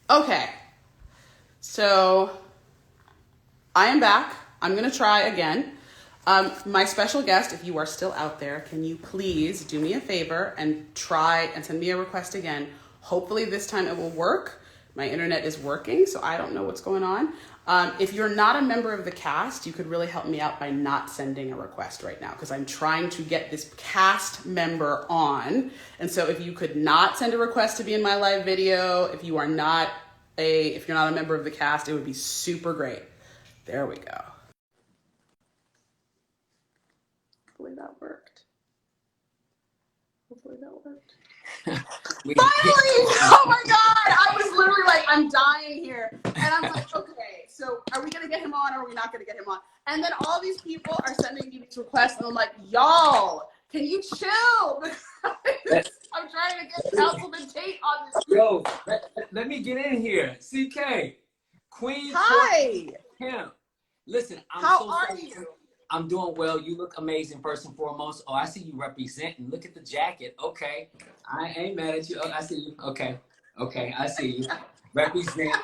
Okay, so I am back. I'm going to try again. My special guest, if you are still out there, can you please do me a favor and try and send me a request again? Hopefully this time it will work. My internet is working, so I don't know what's going on. If you're not a member of the cast, you could really help me out by not sending a request right now because I'm trying to get this cast member on. And so if you could not send a request to be in my live video, if you're not a member of the cast, it would be super great. There we go. Hopefully that worked. Hopefully that worked. Finally! Oh my God! I was literally like, I'm dying here. And I'm like, okay, so are we gonna get him on or are we not gonna get him on? And then all these people are sending me these requests and I'm like, y'all, can you chill? Because I'm trying to get Councilman Tate on this. Yo, let me get in here. CK, Queen Hi. Kemp. Listen, How are you? I'm doing well. You look amazing, first and foremost. Oh, I see you representing. Look at the jacket. Okay. I ain't mad at you. Oh, I see you. Okay. Okay, I see you. Represent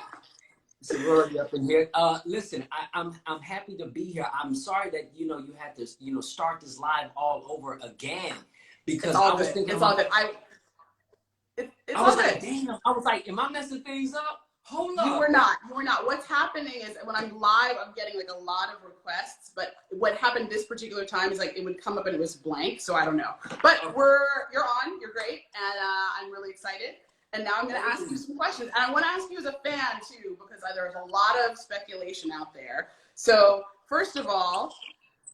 sorority up in here. Listen, I'm happy to be here. I'm sorry that you had to start this live all over again because I was thinking it's all good. I was like, damn. I was like, am I messing things up? Hold up. You were not. What's happening is when I'm live, I'm getting like a lot of requests. But what happened this particular time is like it would come up and it was blank. So I don't know. But you're on. You're great, and I'm really excited. And now I'm going to ask you some questions. And I want to ask you as a fan too, because there's a lot of speculation out there. So first of all,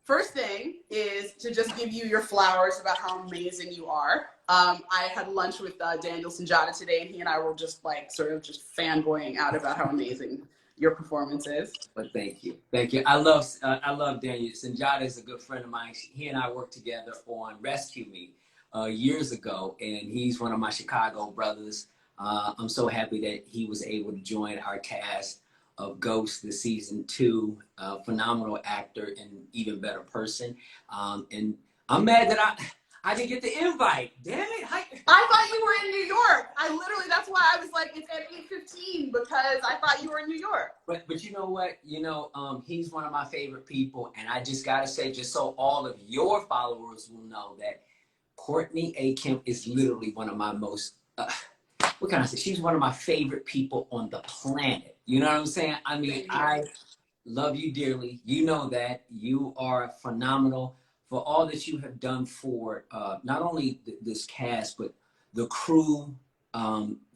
first thing is to just give you your flowers about how amazing you are. I had lunch with Daniel Sunjata today, and he and I were just like sort of just fanboying out about how amazing your performance is. But thank you. I love Daniel. Sunjata is a good friend of mine. He and I worked together on Rescue Me years ago, and he's one of my Chicago brothers. I'm so happy that he was able to join our cast of Ghost this season 2, phenomenal actor and even better person. And I'm mad that I didn't get the invite. Damn it. I thought you were in New York. That's why I was like, it's at 8:15 because I thought you were in New York. But you know what? He's one of my favorite people. And I just got to say, just so all of your followers will know that Courtney A. Kemp is literally one of my most, what can I say? She's one of my favorite people on the planet. You know what I'm saying? I mean, I love you dearly. You know that. You are phenomenal for all that you have done for not only this cast, but the crew,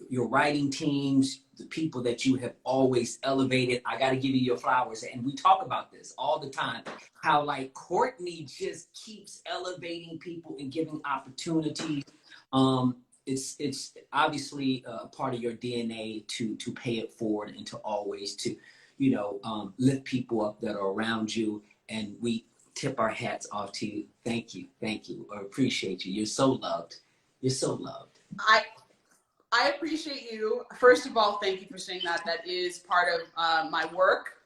your writing teams, the people that you have always elevated. I got to give you your flowers. And we talk about this all the time, how like Courtney just keeps elevating people and giving opportunities. It's obviously a part of your DNA to pay it forward and to always to, lift people up that are around you. And we tip our hats off to you. Thank you. Thank you. I appreciate you. You're so loved. You're so loved. I appreciate you. First of all, thank you for saying that. That is part of my work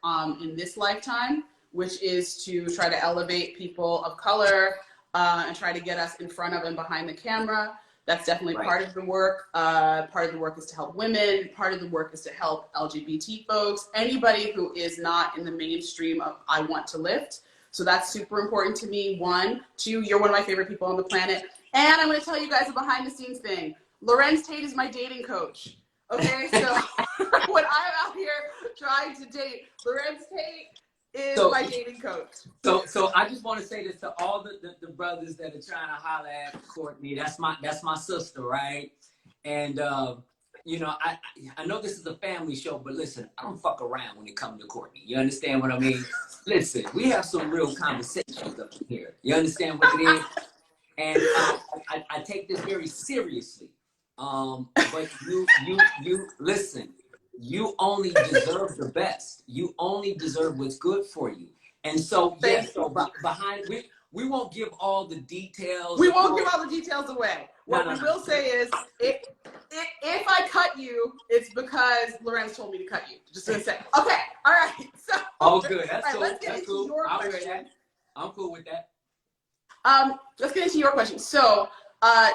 in this lifetime, which is to try to elevate people of color and try to get us in front of and behind the camera. That's definitely part of the work. Part of the work is to help women. Part of the work is to help LGBT folks, anybody who is not in the mainstream of I want to lift. So that's super important to me. 1, 2, you're one of my favorite people on the planet. And I'm going to tell you guys a behind the scenes thing. Larenz Tate is my dating coach. Okay, so when I'm out here trying to date, Larenz Tate is my dating coach. So I just want to say this to all the brothers that are trying to holler at Courtney. That's my sister, right? And I know this is a family show, but listen, I don't fuck around when it comes to Courtney. You understand what I mean? Listen, we have some real conversations up here. You understand what it is? And I take this very seriously. But you listen. You only deserve the best. You only deserve what's good for you. And so, yes, so behind, we won't give all the details. We won't give all the details away. What we will say is, if I cut you, it's because Larenz told me to cut you. Just gonna say. Okay, all right. So, oh, good. That's cool. Let's get into your question. I'm cool with that. Let's get into your question. So,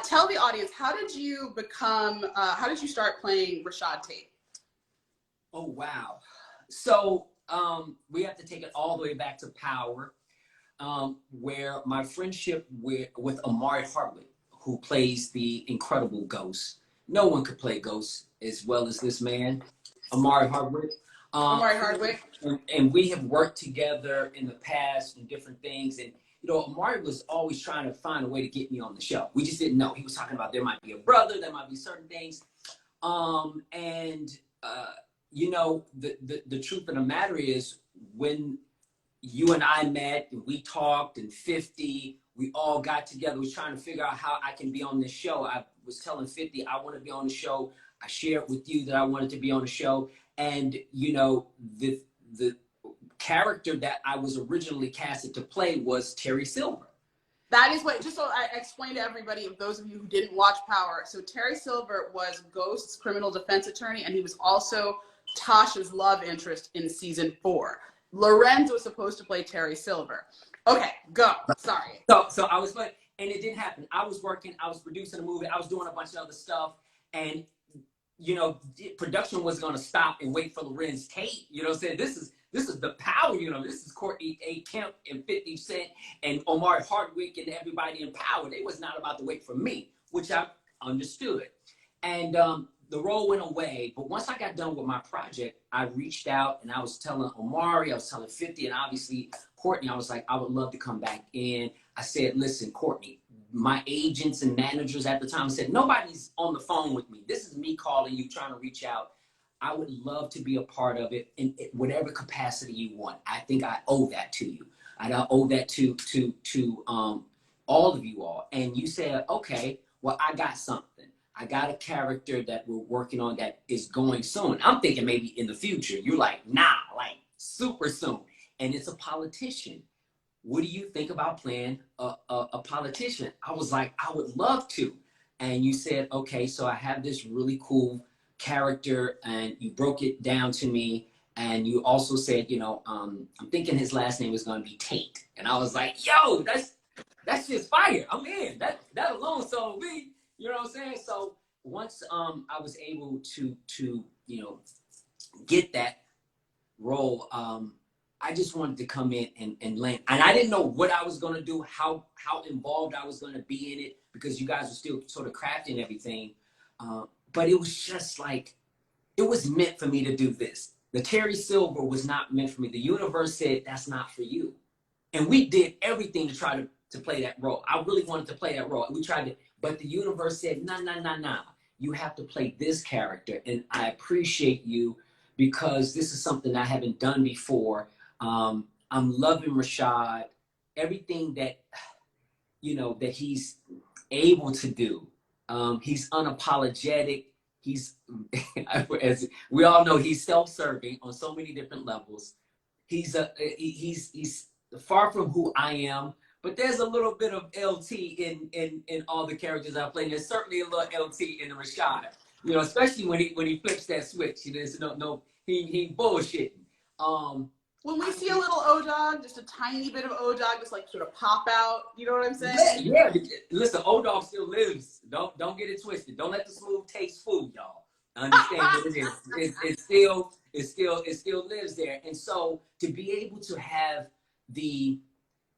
tell the audience, how did you start playing Rashad Tate? Oh, wow. So we have to take it all the way back to Power, where my friendship with Amari Hardwick, who plays the incredible Ghost. No one could play Ghost as well as this man, Amari Hardwick. Omari Hardwick. And we have worked together in the past and different things. And, Amari was always trying to find a way to get me on the show. We just didn't know. He was talking about there might be a brother, there might be certain things. And the truth of the matter is, when you and I met and we talked, and 50, we all got together, was trying to figure out how I can be on this show. I was telling 50 I want to be on the show. I shared with you that I wanted to be on the show. And, the character that I was originally casted to play was Terry Silver. That is what, just so I explain to everybody, those of you who didn't watch Power, so Terry Silver was Ghost's criminal defense attorney, and he was also Tasha's love interest in season 4. Larenz was supposed to play Terry Silver. Okay, go. Sorry. So I was like, and it didn't happen. I was working, I was producing a movie, I was doing a bunch of other stuff, and production was going to stop and wait for Larenz Tate. Saying this is the Power. This is Courtney Kemp and 50 Cent and Omari Hardwick and everybody in Power. They was not about to wait for me, which I understood. And the role went away. But once I got done with my project, I reached out and I was telling Omari, I was telling 50, and obviously Courtney, I was like, I would love to come back in. I said, listen, Courtney, my agents and managers at the time said, nobody's on the phone with me. This is me calling you, trying to reach out. I would love to be a part of it in whatever capacity you want. I think I owe that to you. I owe that to all of you all. And you said, okay, well, I got something. I got a character that we're working on that is going soon. I'm thinking maybe in the future. You're like, nah, like super soon. And it's a politician. What do you think about playing a politician? I was like, I would love to. And you said, okay, so I have this really cool character, and you broke it down to me. And you also said, I'm thinking his last name is going to be Tate. And I was like, yo, that's just fire. I'm in. That alone sold me. You know what I'm saying? So once I was able to get that role, I just wanted to come in and land. And I didn't know what I was going to do, how involved I was going to be in it, because you guys were still sort of crafting everything. But it was just like, it was meant for me to do this. The Terry Silver was not meant for me. The universe said, that's not for you. And we did everything to try to play that role. I really wanted to play that role. We tried to, but the universe said, nah. You have to play this character. And I appreciate you, because this is something I haven't done before. I'm loving Rashad, everything that, that he's able to do. He's unapologetic. He's, as we all know, he's self-serving on so many different levels. He's far from who I am, but there's a little bit of LT in all the characters I play. There's certainly a little LT in the Rashad, especially when he flips that switch. There's he bullshitting. When we see a little O-Dog, just a tiny bit of O-Dog, just like sort of pop out, you know what I'm saying? Yeah. Listen, O-Dog still lives. Don't get it twisted. Don't let the smooth taste fool y'all. Understand what it is. It still lives there. And so to be able to have the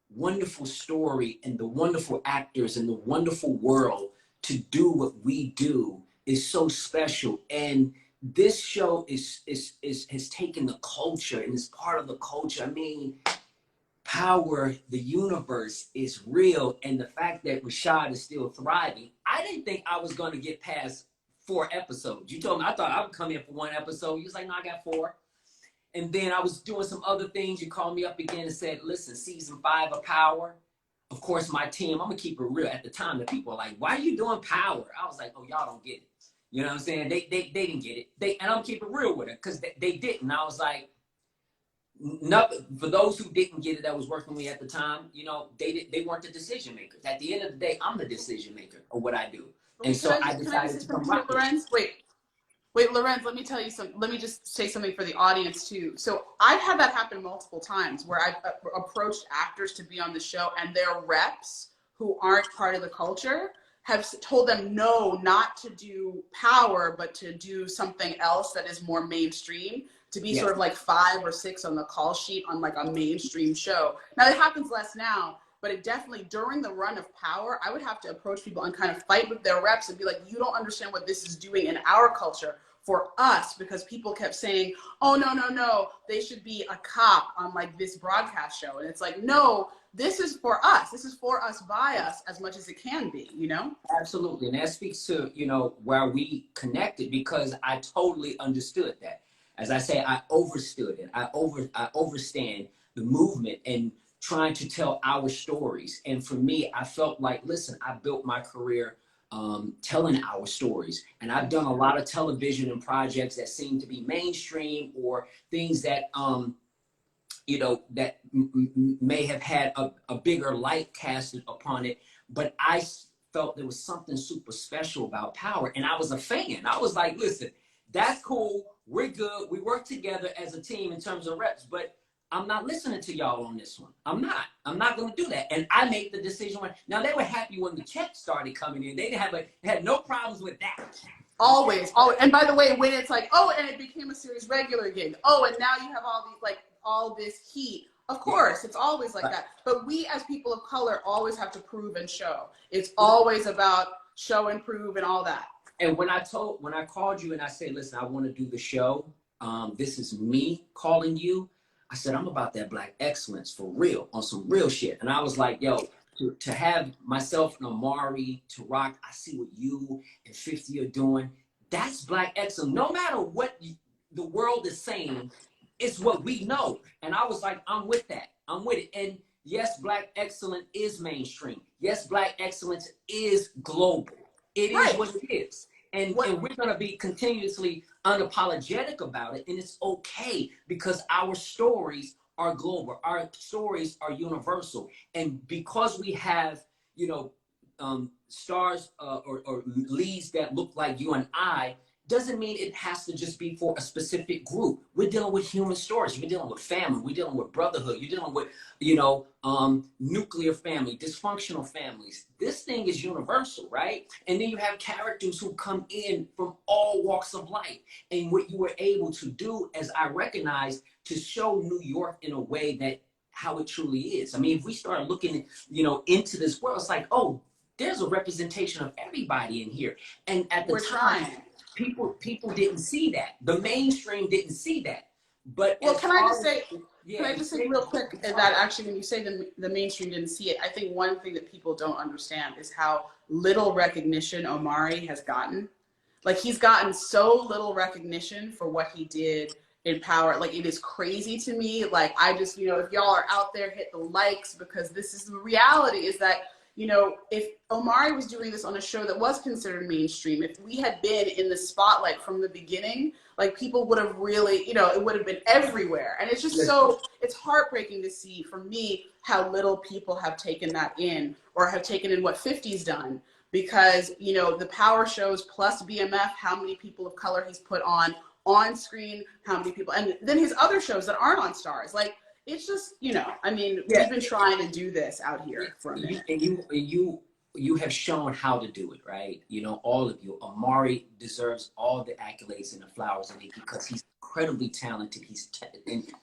wonderful story and the wonderful actors and the wonderful world to do what we do is so special. And this show has taken the culture and is part of the culture. I mean, Power, the universe is real. And the fact that Rashad is still thriving, I didn't think I was going to get past 4 episodes. You told me, I thought I would come in for 1 episode. You was like, no, I got 4. And then I was doing some other things. You called me up again and said, listen, season 5 of Power. Of course, my team, I'm going to keep it real. At the time, the people are like, why are you doing Power? I was like, oh, y'all don't get it. You know what I'm saying? They didn't get it. And I'm keeping real with it, because they didn't. I was like, nothing. For those who didn't get it, that was working with me at the time, they weren't the decision makers. At the end of the day, I'm the decision maker of what I do. And so I decided to come rock. Larenz, wait, Larenz, let me tell you something. Let me just say something for the audience too. So I've had that happen multiple times, where I've approached actors to be on the show, and their reps who aren't part of the culture have told them no, not to do Power, but to do something else that is more mainstream, to be sort of like 5 or 6 on the call sheet on like a mainstream show. Now it happens less now, but it definitely, during the run of Power, I would have to approach people and kind of fight with their reps and be like, you don't understand what this is doing in our culture for us, because people kept saying, oh, no, they should be a cop on like this broadcast show. And it's like, no, this is for us. This is for us, by us, as much as it can be, you know? Absolutely. And that speaks to, you know, where we connected, because I totally understood that. As I say, I overstood it. I overstand the movement and trying to tell our stories. And for me, I felt like, listen, I built my career telling our stories. And I've done a lot of television and projects that seem to be mainstream, or things that, you know, that may have had a bigger light casted upon it. But I felt there was something super special about Power. And I was a fan. I was like, listen, that's cool. We're good. We work together as a team in terms of reps, but I'm not listening to y'all on this one. I'm not going to do that. And I made the decision now they were happy when the checks started coming in. They had no problems with that. Always. And by the way, when it's like, oh, and it became a series regular gig. Oh, and now you have all these, like, all this heat. Of course, it's always like that. But we as people of color always have to prove and show. It's always about show and prove and all that. And when I called you and I said, listen, I want to do the show. This is me calling you. I said, I'm about that Black excellence for real, on some real shit. And I was like, yo, to have myself and Amari to rock, I see what you and 50 are doing. That's Black excellence. No matter what the world is saying, it's what we know. And I was like, I'm with that. I'm with it. And yes, Black excellence is mainstream. Yes, Black excellence is global. It is what it is. And we're going to be continuously unapologetic about it. And it's okay, because our stories are global. Our stories are universal. And because we have, you know, stars or leads that look like you and I, doesn't mean it has to just be for a specific group. We're dealing with human stories. We're dealing with family. We're dealing with brotherhood. You're dealing with, you know, nuclear family, dysfunctional families. This thing is universal, right? And then you have characters who come in from all walks of life. And what you were able to do, as I recognize, to show New York in a way that how it truly is. I mean, if we start looking, you know, into this world, it's like, oh, there's a representation of everybody in here. And at the time, people didn't see that. The mainstream didn't see that. But well, can I just say real quick that actually, when you say the mainstream didn't see it, I think one thing that people don't understand is how little recognition Omari has gotten. Like, he's gotten so little recognition for what he did in Power. Like, it is crazy to me. Like, I just, you know, if y'all are out there, hit the likes, because this is the reality, is that, you know, if Omari was doing this on a show that was considered mainstream, if we had been in the spotlight from the beginning, like, people would have really, you know, it would have been everywhere. And it's just so, it's heartbreaking to see, for me, how little people have taken that in, or have taken in what 50's done. Because, you know, the Power shows plus BMF, how many people of color he's put on screen, how many people, and then his other shows that aren't on Stars. Like, it's just, you know, I mean, we've been trying to do this out here for a minute. You have shown how to do it, right? You know, all of you. Omari deserves all the accolades and the flowers in it, because he's incredibly talented. He's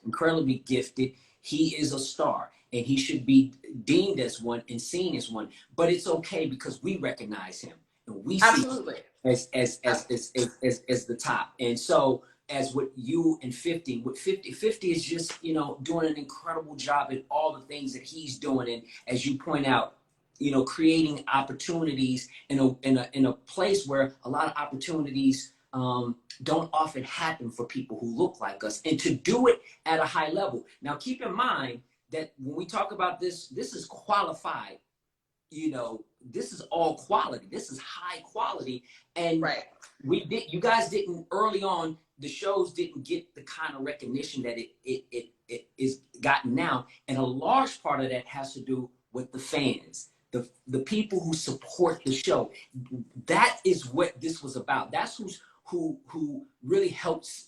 incredibly gifted. He is a star, and he should be deemed as one and seen as one. But it's okay, because we recognize him, and we see him as the top. And so, as with you and 50, with 50 is just, you know, doing an incredible job at all the things that he's doing. And as you point out, you know, creating opportunities in a place where a lot of opportunities don't often happen for people who look like us, and to do it at a high level. Now, keep in mind that when we talk about this, this is qualified. You know, this is all quality. This is high quality. And you guys didn't early on. The shows didn't get the kind of recognition that it is gotten now. And a large part of that has to do with the fans, the people who support the show. That is what this was about. That's who really helps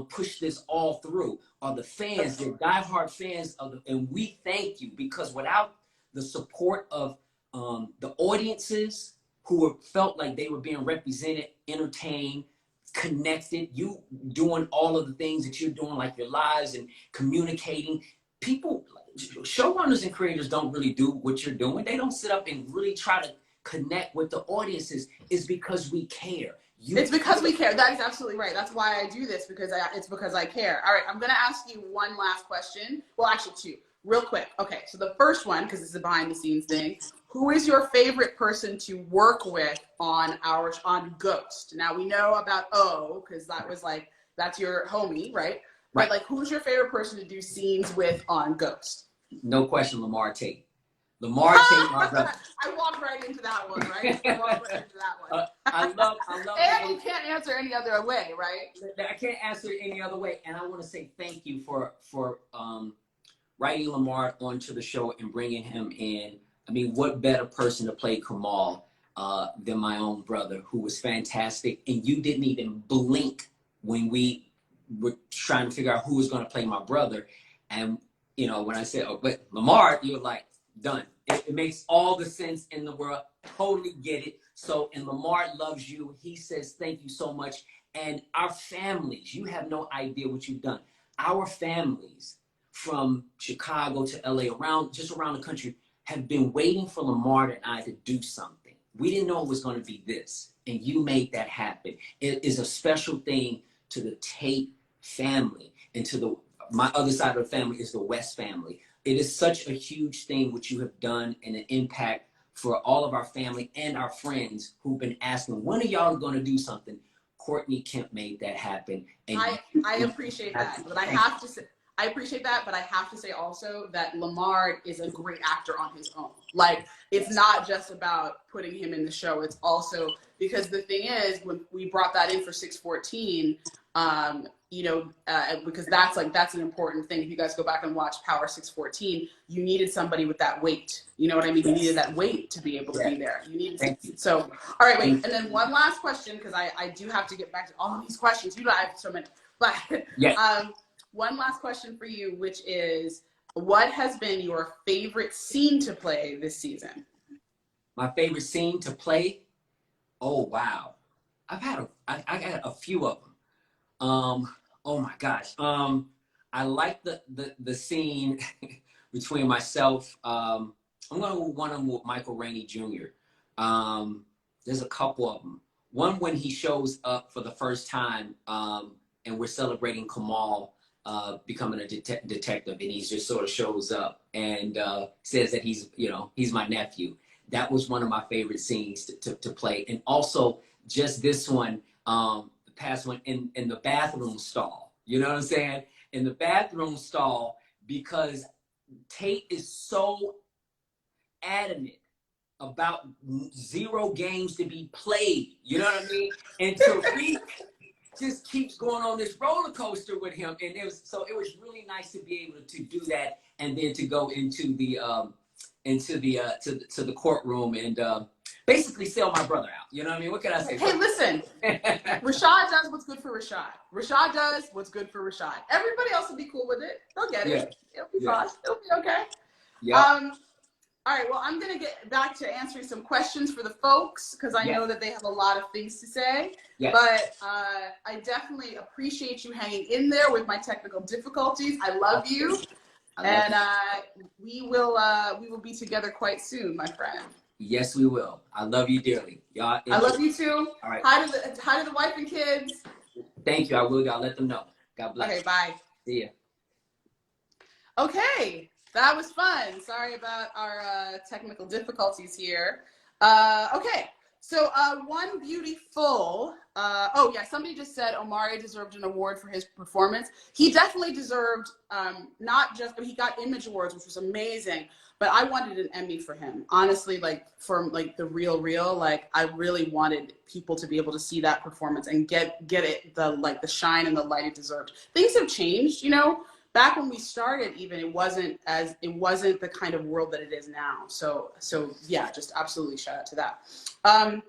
push this all through, are the fans, the diehard fans and we thank you, because without the support of the audiences, felt like they were being represented, entertained, connected. You doing all of the things that you're doing, like your lives and communicating. People, showrunners and creators don't really do what you're doing. They don't sit up and really try to connect with the audiences. It's because we care. It's because we care. That is absolutely right. That's why I do this, because it's because I care. All right, I'm going to ask you one last question. Well, actually two, real quick. Okay, so the first one, because it's a behind the scenes thing. Who is your favorite person to work with on Ghost? Now we know about O, because that's your homie, right? But like, who's your favorite person to do scenes with on Ghost? No question, Lamar Tate. Lamar Tate, my brother. I walked right into that one, right? I walked right into that one. I love. And you can't answer any other way, right? I can't answer it any other way. And I want to say thank you for writing Lamar onto the show and bringing him in. I mean, what better person to play Kamal than my own brother, who was fantastic. And you didn't even blink when we were trying to figure out who was going to play my brother. And, you know, when I said, oh, but Lamar, you were like, done. It makes all the sense in the world. Totally get it. So, and Lamar loves you. He says, thank you so much. And our families, you have no idea what you've done. Our families from Chicago to LA, around the country, have been waiting for Lamar and I to do something. We didn't know it was going to be this. And you made that happen. It is a special thing to the Tate family, and to my other side of the family is the West family. It is such a huge thing what you have done, and an impact for all of our family and our friends who've been asking, when are y'all going to do something? Courtney Kemp made that happen. And I appreciate that, but I have to say, I appreciate that, but I have to say also that Lamar is a great actor on his own. Like, it's not just about putting him in the show. It's also, because the thing is, when we brought that in for 614, you know, because that's an important thing. If you guys go back and watch Power 614, you needed somebody with that weight. You know what I mean? You needed that weight to be able to be there. You needed so, all right, wait. And then one last question, because I do have to get back to all of these questions. You know, I have so many, but one last question for you, which is, what has been your favorite scene to play this season? My favorite scene to play? Oh, wow. I got a few of them. Oh my gosh. I like the scene between myself. I'm going to go one of them with Michael Rainey Jr. There's a couple of them. One when he shows up for the first time, and we're celebrating Kamal becoming a detective, and he just sort of shows up and says that he's my nephew. That was one of my favorite scenes to play. And also just this one, the past one in the bathroom stall. You know what I'm saying? In the bathroom stall, because Tate is so adamant about 0 games to be played. You know what I mean? And Tariq just keeps going on this roller coaster with him, and it was really nice to be able to do that, and then to go into the to the courtroom and basically sell my brother out. You know what I mean? What can I say? Hey, listen, Rashad does what's good for Rashad. Rashad does what's good for Rashad. Everybody else will be cool with it. They'll get it. It'll be fine. It'll be okay. Yeah. All right, well, I'm going to get back to answering some questions for the folks, because I know that they have a lot of things to say. But I definitely appreciate you hanging in there with my technical difficulties. I love you. And we will be together quite soon, my friend. Yes, we will. I love you dearly. Y'all. I love you too. All right. Hi to the wife and kids. Thank you. I will. I'll let them know. God bless. Okay, bye. See ya. Okay. That was fun. Sorry about our technical difficulties here. Okay, so one beautiful. Oh yeah, somebody just said Omari deserved an award for his performance. He definitely deserved not just, he got Image Awards, which was amazing, but I wanted an Emmy for him. Honestly, like from like the real, like I really wanted people to be able to see that performance and get it the shine and the light it deserved. Things have changed, you know. Back when we started, even it wasn't the kind of world that it is now. So yeah, just absolutely shout out to that.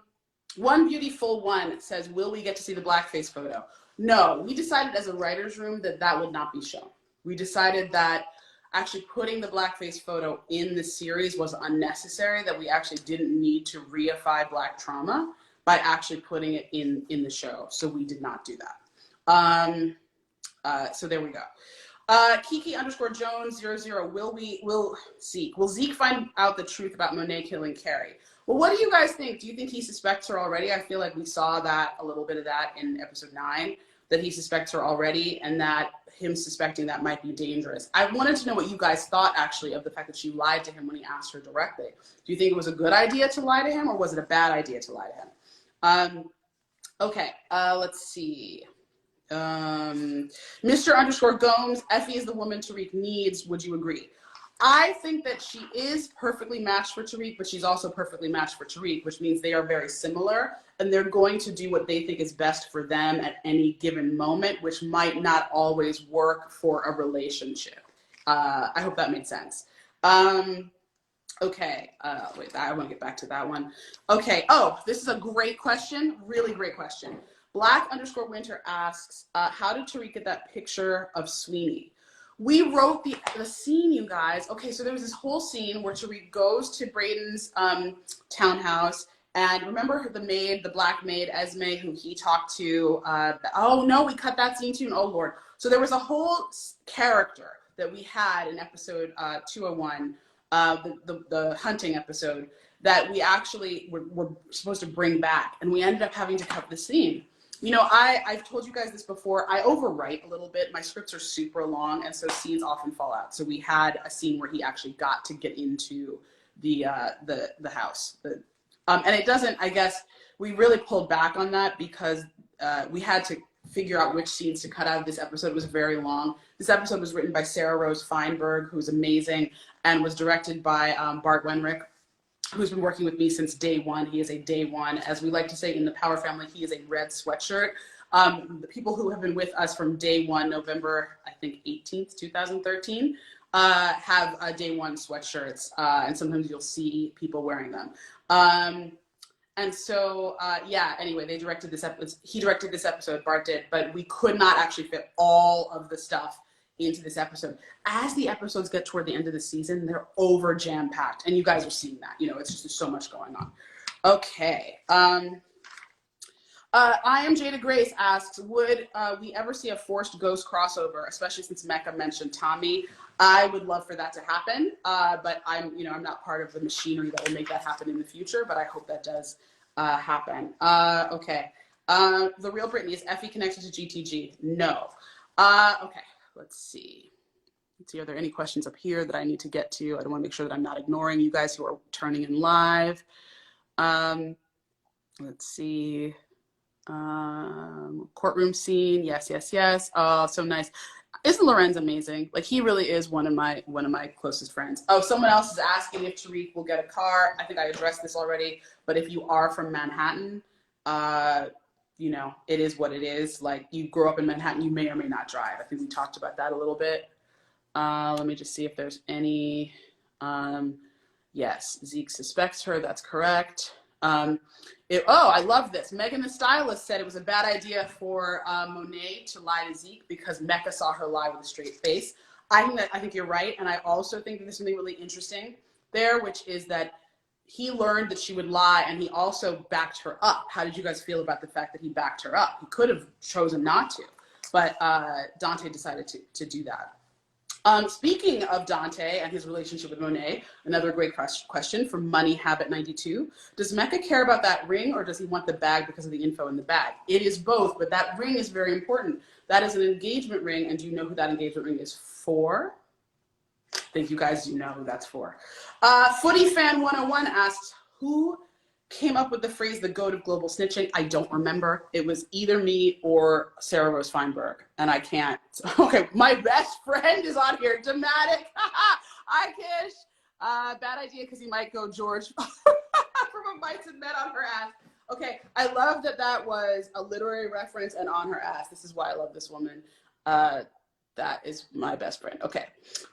One beautiful one says, will we get to see the blackface photo? No, we decided as a writer's room that would not be shown. We decided that actually putting the blackface photo in the series was unnecessary, that we actually didn't need to reify Black trauma by actually putting it in the show. So we did not do that. So there we go. Kiki_Jones00, will Zeke find out the truth about Monet killing Carrie? Well, what do you guys think? Do you think he suspects her already? I feel like we saw that, a little bit of that in episode 9, that he suspects her already, and that him suspecting that might be dangerous. I wanted to know what you guys thought, actually, of the fact that she lied to him when he asked her directly. Do you think it was a good idea to lie to him, or was it a bad idea to lie to him? Okay, let's see. Mr_Gomes, Effie is the woman Tariq needs. Would you agree? I think that she is perfectly matched for Tariq, but she's also perfectly matched for Tariq, which means they are very similar, and they're going to do what they think is best for them at any given moment, which might not always work for a relationship. I hope that made sense. Okay, wait, I want to get back to that one. Okay, oh, this is a great question, really great question. Black_Winter asks, how did Tariq get that picture of Sweeney? We wrote the scene, you guys. Okay, so there was this whole scene where Tariq goes to Brayden's townhouse, and remember the maid, the black maid, Esme, who he talked to. Oh no, we cut that scene too. Oh Lord. So there was a whole character that we had in episode 201, the hunting episode, that we actually were supposed to bring back, and we ended up having to cut the scene. You know, I've told you guys this before, I overwrite a little bit. My scripts are super long, and so scenes often fall out. So we had a scene where he actually got to get into the house. And it doesn't, I guess, we really pulled back on that because we had to figure out which scenes to cut out of this episode. It was very long. This episode was written by Sarah Rose Feinberg, who's amazing, and was directed by Bart Wenrick, who's been working with me since day one. He is a day one. As we like to say in the Power family, he is a red sweatshirt. The people who have been with us from day one, November, I think 18th, 2013, have day one sweatshirts. And sometimes you'll see people wearing them. And so, yeah, anyway, they directed this episode. He directed this episode, Bart did, but we could not actually fit all of the stuff into this episode. As the episodes get toward the end of the season, they're over jam-packed, and you guys are seeing that. You know, it's just, there's so much going on. Okay. I am Jada Grace asks, would we ever see a forced ghost crossover, especially since Mecca mentioned Tommy? I would love for that to happen, but I'm not part of the machinery that will make that happen in the future, but I hope that does happen. Okay. The real Britney, is Effie connected to GTG? No. Okay. Let's see. Are there any questions up here that I need to get to? I don't want to make sure that I'm not ignoring you guys who are turning in live. Let's see. Courtroom scene. Yes. Oh, so nice. Isn't Larenz amazing? Like, he really is one of my closest friends. Oh, someone else is asking if Tariq will get a car. I think I addressed this already, but if you are from Manhattan, you know, it is what it is. Like, you grow up in Manhattan, you may or may not drive. I think we talked about that a little bit. Let me just see if there's any. Yes, Zeke suspects her. That's correct. Oh, I love this. Megan the stylist said it was a bad idea for Monet to lie to Zeke because Mecca saw her lie with a straight face. I think you're right, and I also think that there's something really interesting there, which is that he learned that she would lie, and he also backed her up. How did you guys feel about the fact that he backed her up? He could have chosen not to, but Dante decided to do that. Speaking of Dante and his relationship with Monet, another great question from Money Habit 92. Does Mecca care about that ring, or does he want the bag because of the info in the bag? It is both, but that ring is very important. That is an engagement ring, and do you know who that engagement ring is for? I think you guys do know who that's for. Footy Fan 101 asks, who came up with the phrase, the goat of global snitching? I don't remember. It was either me or Sarah Rose Feinberg, and I can't. Okay, my best friend is on here. Dramatic. Hi, Kish. Bad idea because he might go George from a Bites and Met on her ass. Okay, I love that was a literary reference and on her ass. This is why I love this woman. That is my best friend. Okay.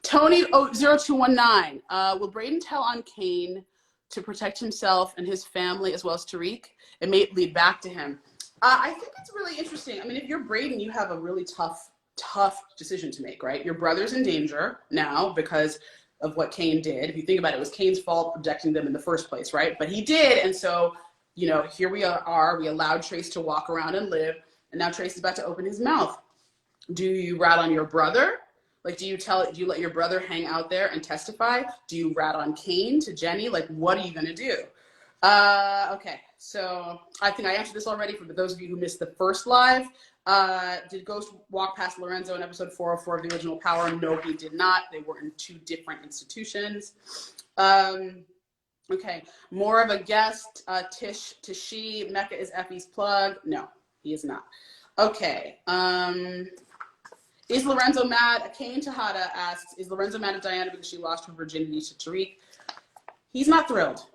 Tony 0219. Will Brayden tell on Kane to protect himself and his family as well as Tariq? It may lead back to him. I think it's really interesting. I mean, if you're Brayden, you have a really tough tough decision to make, right? Your brother's in danger now because of what Kane did. If you think about it, it was Kane's fault protecting them in the first place, right? But he did, and so, you know, here we are. We allowed Trace to walk around and live, and now Trace is about to open his mouth. Do you rat on your brother? Like, do you let your brother hang out there and testify? Do you rat on Kane to Jenny? Like, what are you gonna do? Okay, so I think I answered this already for those of you who missed the first live. Did Ghost walk past Lorenzo in episode 404 of the original Power? No, he did not. They were in two different institutions. Okay, more of a guest. Tish to she. Mecca is Effie's plug. No, he is not. Okay. Is Lorenzo mad? Kane Tejada asks, is Lorenzo mad at Diana because she lost her virginity to Tariq? He's not thrilled.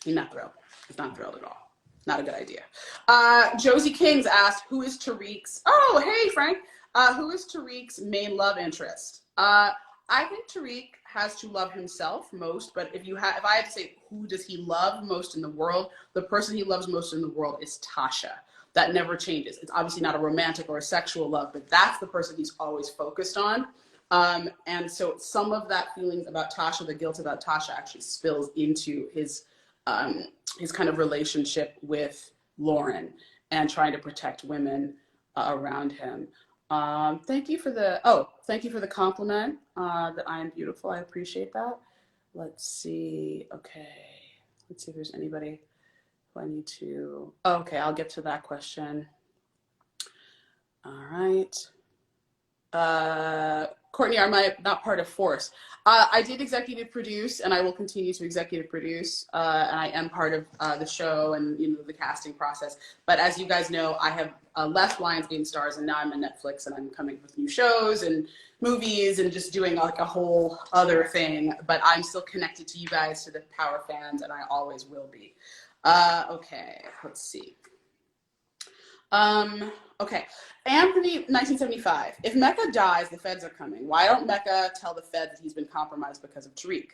He's not thrilled. He's not thrilled at all. Not a good idea. Josie Kings asked, who is Tariq's, oh, hey, Frank. Who is Tariq's main love interest? I think Tariq has to love himself most, but if I had to say who does he love most in the world, the person he loves most in the world is Tasha. That never changes. It's obviously not a romantic or a sexual love, but that's the person he's always focused on. And so some of that feelings about Tasha, the guilt about Tasha, actually spills into his kind of relationship with Lauren and trying to protect women around him. Thank you for the compliment that I am beautiful. I appreciate that. Let's see. Okay. Let's see if there's anybody who I need to. Oh, okay, I'll get to that question. All right. Courtney, am I not part of Force? I did executive produce, and I will continue to executive produce, and I am part of the show and the casting process. But as you guys know, I have left Lionsgate Stars, and now I'm on Netflix, and I'm coming with new shows and movies and just doing like a whole other thing. But I'm still connected to you guys, to the Power fans, and I always will be. Okay, let's see. Okay, Anthony, 1975. If Mecca dies, the feds are coming. Why don't Mecca tell the feds that he's been compromised because of Tariq?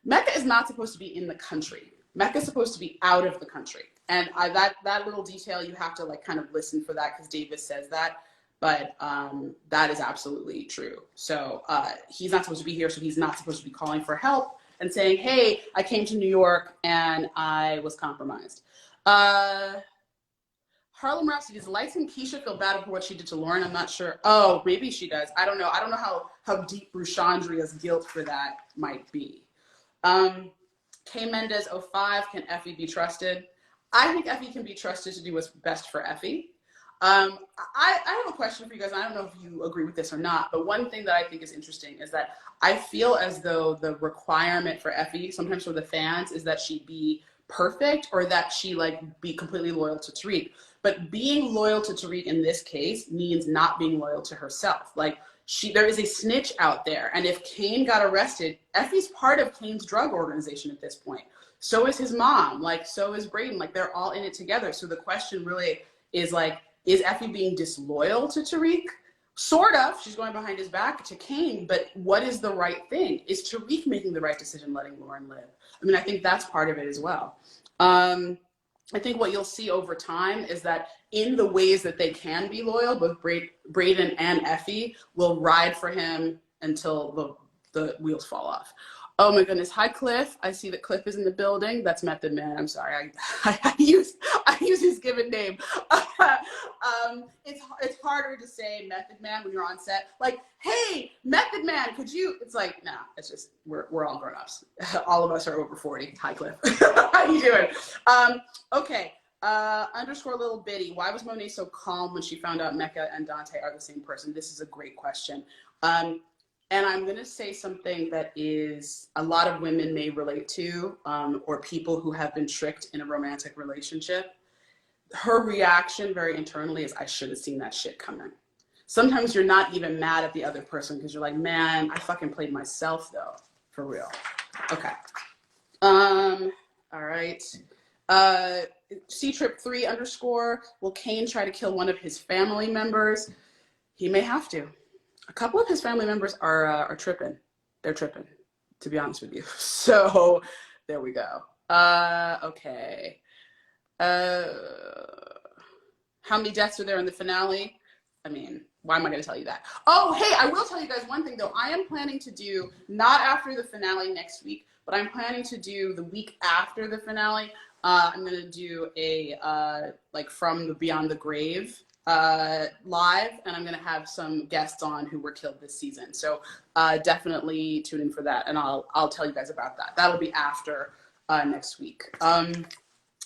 Mecca is not supposed to be in the country. Mecca is supposed to be out of the country. And that little detail, you have to like kind of listen for that because Davis says that. But that is absolutely true. So he's not supposed to be here, so he's not supposed to be calling for help and saying, hey, I came to New York and I was compromised. Harlem Rhapsody, does light-skinned Keisha feel bad for what she did to Lauren? I'm not sure. Oh, maybe she does. I don't know. I don't know how deep Rushandria's guilt for that might be. K Mendez 05, can Effie be trusted? I think Effie can be trusted to do what's best for Effie. I have a question for you guys. I don't know if you agree with this or not, but one thing that I think is interesting is that I feel as though the requirement for Effie, sometimes for the fans, is that she be perfect or that she like be completely loyal to Tariq. But being loyal to Tariq in this case means not being loyal to herself. Like there is a snitch out there. And if Kane got arrested, Effie's part of Kane's drug organization at this point. So is his mom, like so is Brayden, like they're all in it together. So the question really is like, is Effie being disloyal to Tariq? Sort of, she's going behind his back to Kane, but what is the right thing? Is Tariq making the right decision letting Lauren live? I mean, I think that's part of it as well. I think what you'll see over time is that in the ways that they can be loyal, both Brayden and Effie will ride for him until the wheels fall off. Oh my goodness. Hi, Cliff. I see that Cliff is in the building. That's Method Man. I'm sorry. I use his given name. It's harder to say Method Man when you're on set. Like, hey, Method Man, could you? It's like, nah, it's just, we're all grown ups. All of us are over 40. Hi, Cliff. How you doing? Okay. Underscore little bitty. Why was Monet so calm when she found out Mecca and Dante are the same person? This is a great question. And I'm going to say something that is a lot of women may relate to, or people who have been tricked in a romantic relationship. Her reaction very internally is, I should have seen that shit coming. Sometimes you're not even mad at the other person because you're like, man, I fucking played myself though, for real. Okay. All right. C-Trip3 underscore, will Kane try to kill one of his family members? He may have to. A couple of his family members are tripping. They're tripping, to be honest with you. So there we go. Okay. How How many deaths are there in the finale? I mean, why am I going to tell you that? Oh, hey, I will tell you guys one thing, though. I am planning to do, not after the finale next week, but I'm planning to do the week after the finale. I'm going to do a, like, From the Beyond the Grave live, and I'm going to have some guests on who were killed this season. So definitely tune in for that, and I'll tell you guys about that. That'll be after next week.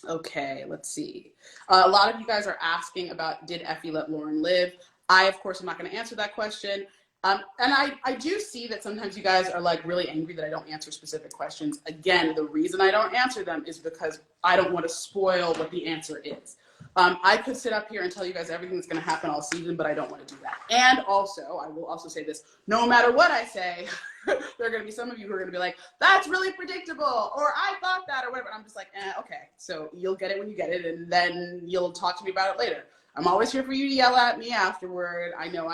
Okay, let's see. A lot of you guys are asking about, did Effie let Lauren live? I, of course, am not going to answer that question. And I do see that sometimes you guys are like really angry that I don't answer specific questions. Again, the reason I don't answer them is because I don't want to spoil what the answer is. I could sit up here and tell you guys everything that's going to happen all season, but I don't want to do that. And also, I will also say this, no matter what I say, there are going to be some of you who are going to be like, that's really predictable, or I thought that, or whatever. And I'm just like, okay. So you'll get it when you get it, and then you'll talk to me about it later. I'm always here for you to yell at me afterward. I know.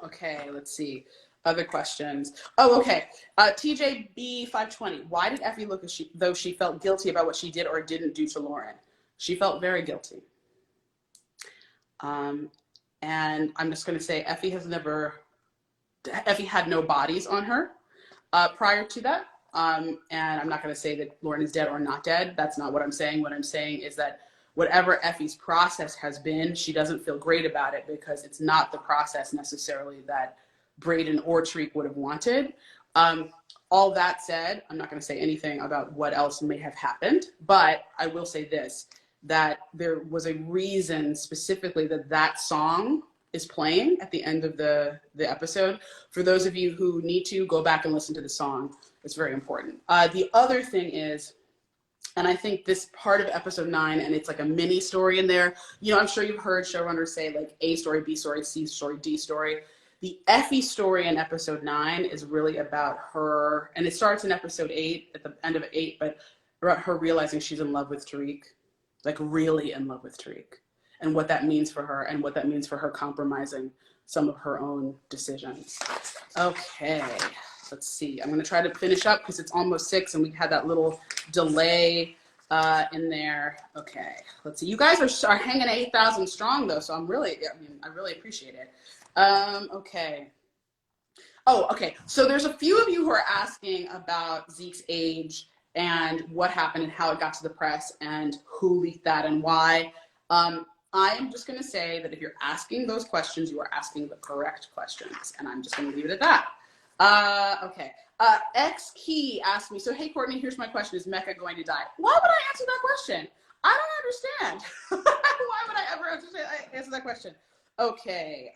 Okay, let's see. Other questions. Oh, okay. TJB520. Why did Effie look as though she felt guilty about what she did or didn't do to Lauren? She felt very guilty. And I'm just going to say Effie had no bodies on her prior to that. And I'm not going to say that Lauren is dead or not dead. That's not what I'm saying. What I'm saying is that whatever Effie's process has been, she doesn't feel great about it because it's not the process necessarily that Braden or Tariq would have wanted. All that said, I'm not going to say anything about what else may have happened, but I will say this, that there was a reason specifically that song is playing at the end of the episode. For those of you who need to, go back and listen to the song. It's very important. The other thing is, and I think this part of episode 9, and it's like a mini story in there, you know, I'm sure you've heard showrunners say like A story, B story, C story, D story. The Effie story in episode 9 is really about her, and it starts in episode 8, at the end of 8, but about her realizing she's in love with Tariq, like really in love with Tariq, and what that means for her, and what that means for her compromising some of her own decisions. Okay, let's see. I'm going to try to finish up because it's almost 6 and we had that little delay in there. Okay, let's see. You guys are hanging 8,000 strong though, so I really appreciate it. Okay. Oh, okay. So there's a few of you who are asking about Zeke's age and what happened and how it got to the press and who leaked that and why. I am just going to say that if you're asking those questions, you are asking the correct questions, and I'm just going to leave it at that. Okay. X Key asked me, so hey, Courtney, here's my question. Is Mecca going to die? Why would I answer that question? I don't understand. Why would I ever answer that question? Okay.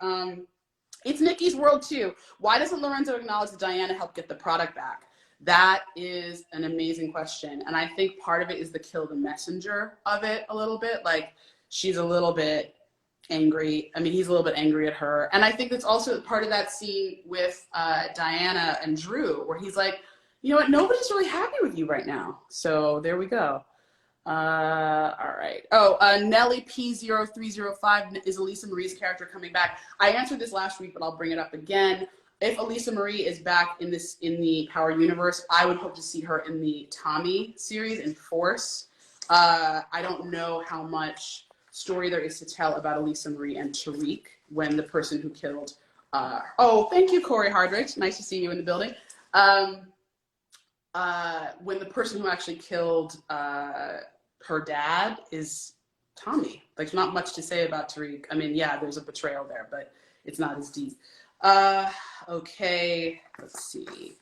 It's Nikki's world too. Why doesn't Lorenzo acknowledge that Diana helped get the product back? That is an amazing question. And I think part of it is the kill the messenger of it a little bit. Like, she's a little bit angry. I mean, he's a little bit angry at her. And I think that's also part of that scene with Diana and Drew, where he's like, you know what, nobody's really happy with you right now. So there we go. All right. Oh, Nelly P0305, is Elisa Marie's character coming back? I answered this last week, but I'll bring it up again. If Elisa Marie is back in the Power universe, I would hope to see her in the Tommy series in Force. I don't know how much story there is to tell about Elisa Marie and Tariq when the person who killed, oh, thank you, Corey Hardrich. Nice to see you in the building. When the person who actually killed her dad is Tommy. Like, not much to say about Tariq. I mean, yeah, there's a betrayal there, but it's not as deep. Okay, let's see.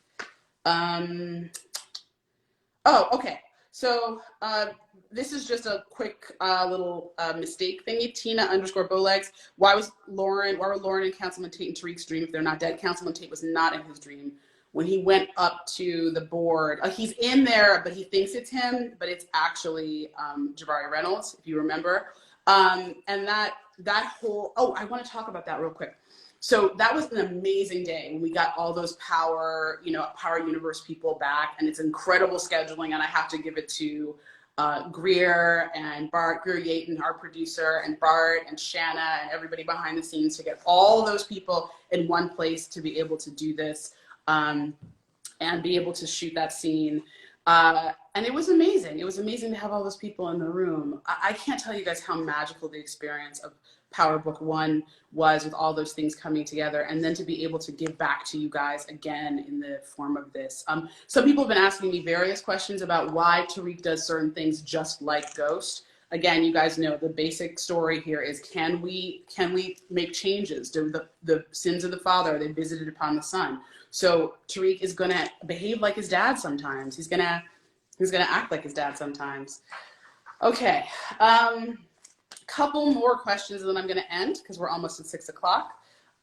Oh, okay. So this is just a quick little mistake thingy. Tina_Bowlegs. Why were Lauren and Councilman Tate in Tariq's dream if they're not dead? Councilman Tate was not in his dream. When he went up to the board, he's in there, but he thinks it's him, but it's actually Jabari Reynolds, if you remember. And that whole, oh, I want to talk about that real quick. So that was an amazing day when we got all those Power Universe people back, and it's incredible scheduling, and I have to give it to Greer and Bart, Greer Yaten, our producer, and Bart and Shanna and everybody behind the scenes to get all those people in one place to be able to do this and be able to shoot that scene. And it was amazing. It was amazing to have all those people in the room. I can't tell you guys how magical the experience of Power Book One was, with all those things coming together, and then to be able to give back to you guys again in the form of this. Some people have been asking me various questions about why Tariq does certain things just like Ghost. Again, you guys know the basic story here is, can we make changes? Do the sins of the father, are they visited upon the son? So Tariq is gonna behave like his dad sometimes. He's gonna act like his dad sometimes. Okay, couple more questions and then I'm gonna end because we're almost at 6 o'clock.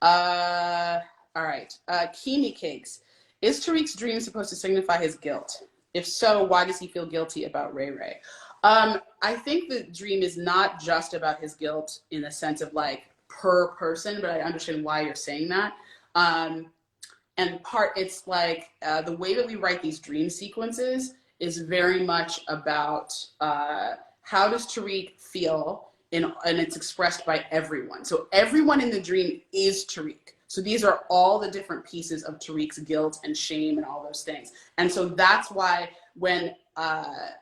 All right, Kimi Cakes. Is Tariq's dream supposed to signify his guilt? If so, why does he feel guilty about Ray Ray? I think the dream is not just about his guilt in the sense of like per person, but I understand why you're saying that. And it's like the way that we write these dream sequences is very much about how does Tariq feel, and it's expressed by everyone. So everyone in the dream is Tariq. So these are all the different pieces of Tariq's guilt and shame and all those things. And so that's why when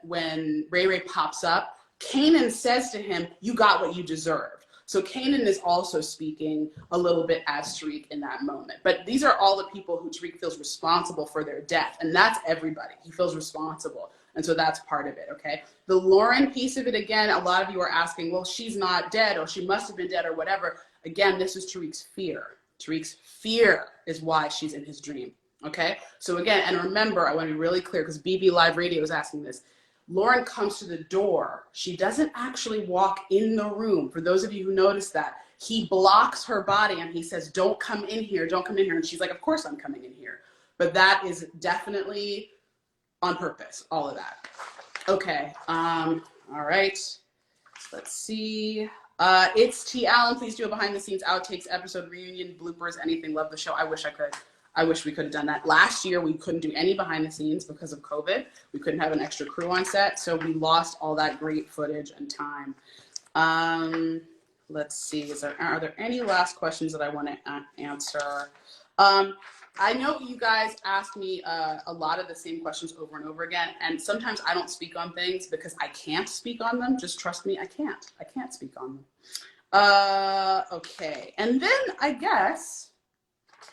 Ray Ray pops up, Kanan says to him, "You got what you deserved." So Kanan is also speaking a little bit as Tariq in that moment. But these are all the people who Tariq feels responsible for their death. And that's everybody. He feels responsible. And so that's part of it, okay? The Lauren piece of it, again, a lot of you are asking, well, she's not dead, or she must have been dead, or whatever. Again, this is Tariq's fear. Tariq's fear is why she's in his dream, okay? So again, and remember, I want to be really clear, because BB Live Radio is asking this. Lauren comes to the door. She doesn't actually walk in the room. For those of you who noticed that, he blocks her body and he says, "Don't come in here, don't come in here." And she's like, "Of course I'm coming in here." But that is definitely on purpose, all of that. Okay, all right, let's see. It's T. Allen. Please do a behind the scenes outtakes, episode reunion, bloopers, anything. Love the show. I wish I could. I wish we could have done that. Last year, we couldn't do any behind the scenes because of COVID. We couldn't have an extra crew on set, so we lost all that great footage and time. Let's see, are there any last questions that I want to answer? I know you guys ask me a lot of the same questions over and over again, and sometimes I don't speak on things because I can't speak on them. Just trust me, I can't speak on them. Okay, and then I guess,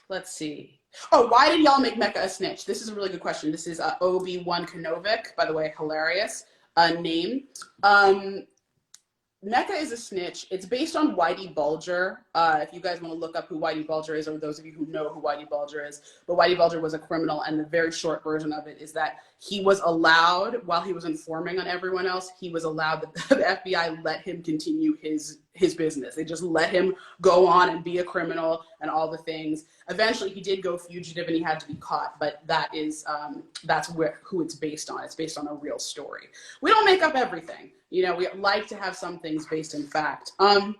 let's see. Oh, why did y'all make Mecca a snitch? This is a really good question. This is Obi-Wan Kenovic, by the way, hilarious name. Mecca is a snitch. It's based on Whitey Bulger. If you guys want to look up who Whitey Bulger is, or those of you who know who Whitey Bulger is, but Whitey Bulger was a criminal, and the very short version of it is that he was allowed, while he was informing on everyone else, he was allowed, the FBI let him continue his business. They just let him go on and be a criminal and all the things. Eventually, he did go fugitive and he had to be caught, but that is that's who it's based on. It's based on a real story. We don't make up everything. You know, we like to have some things based in fact. And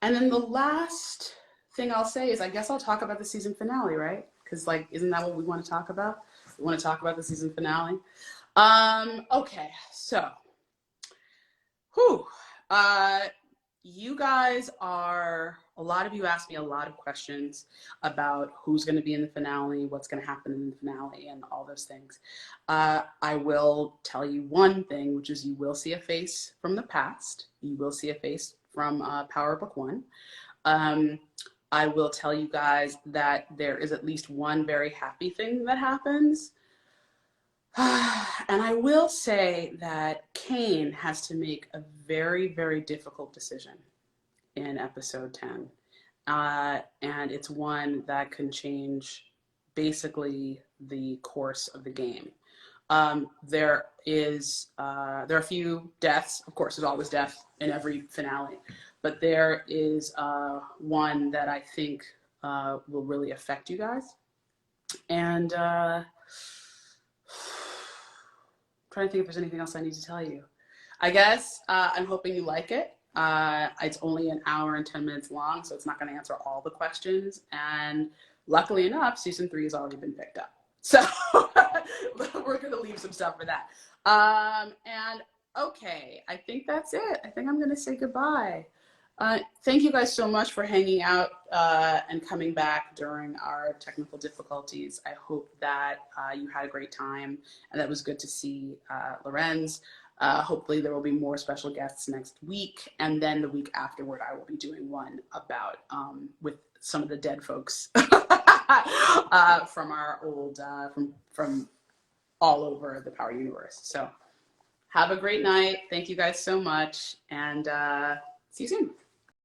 then the last thing I'll say is, I guess I'll talk about the season finale, right? Because, like, isn't that what we want to talk about? We want to talk about the season finale. Okay, so, you guys are, a lot of you asked me a lot of questions about who's going to be in the finale, what's going to happen in the finale, and all those things. I will tell you one thing, which is you will see a face from the past. You will see a face from Power Book One. I will tell you guys that there is at least one very happy thing that happens. And I will say that Kane has to make a very, very difficult decision in episode 10. And it's one that can change basically the course of the game. There are a few deaths. Of course, there's always death in every finale. But there is one that I think will really affect you guys. And trying to think if there's anything else I need to tell you. I guess I'm hoping you like it. It's only an hour and 10 minutes long, so it's not going to answer all the questions. And luckily enough, season 3 has already been picked up. So we're going to leave some stuff for that. And okay, I think that's it. I think I'm going to say goodbye. Thank you guys so much for hanging out and coming back during our technical difficulties. I hope that you had a great time and that it was good to see Larenz. Hopefully there will be more special guests next week, and then the week afterward I will be doing one about with some of the dead folks from our old from all over the Power universe. So have a great night. Thank you guys so much, and see you soon.